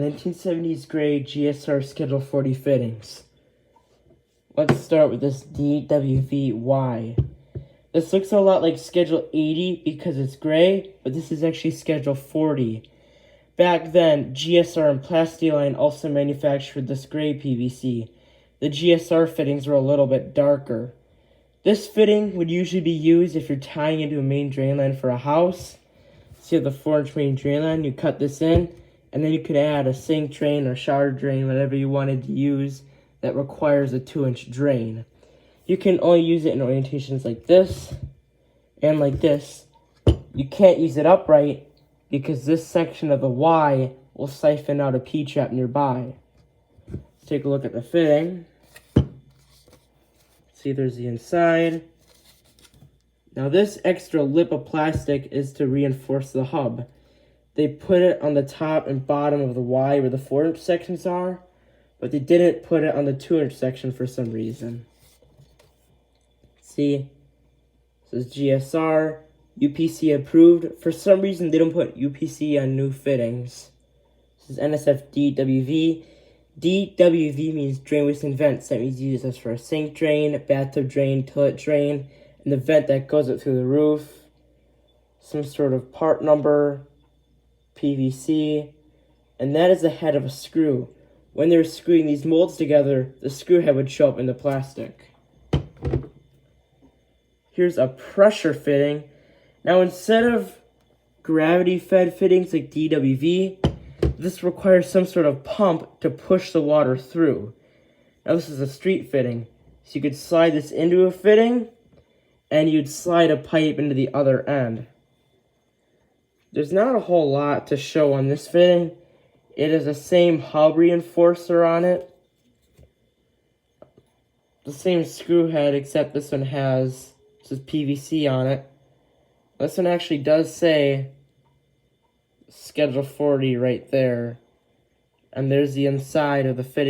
1970s gray GSR Schedule 40 fittings. Let's start with this DWVY. This looks a lot like Schedule 80 because it's gray, but this is actually Schedule 40. Back then, GSR and Plastiline also manufactured this gray PVC. The GSR fittings were a little bit darker. This fitting would usually be used if you're tying into a main drain line for a house. So you have the 4-inch main drain line, you cut this in, and then you could add a sink drain or shower drain, whatever you wanted to use that requires a 2-inch drain. You can only use it in orientations like this and like this. You can't use it upright because this section of the Y will siphon out a P-trap nearby. Let's take a look at the fitting. See, there's the inside. Now this extra lip of plastic is to reinforce the hub. They put it on the top and bottom of the Y where the 4-inch sections are, but they didn't put it on the 2-inch section for some reason. See, this is GSR, UPC approved. For some reason, they don't put UPC on new fittings. This is NSF DWV. DWV means drain, waste, and vents. That means you use this for a sink drain, bathtub drain, toilet drain, and the vent that goes up through the roof. Some sort of part number, PVC, and that is the head of a screw. When they're screwing these molds together, the screw head would show up in the plastic. Here's a pressure fitting. Now instead of gravity-fed fittings like DWV, this requires some sort of pump to push the water through. Now this is a street fitting, so you could slide this into a fitting, and you'd slide a pipe into the other end. There's not a whole lot to show on this fitting. It is the same hub reinforcer on it. The same screw head, except this one has PVC on it. This one actually does say Schedule 40 right there. And there's the inside of the fitting.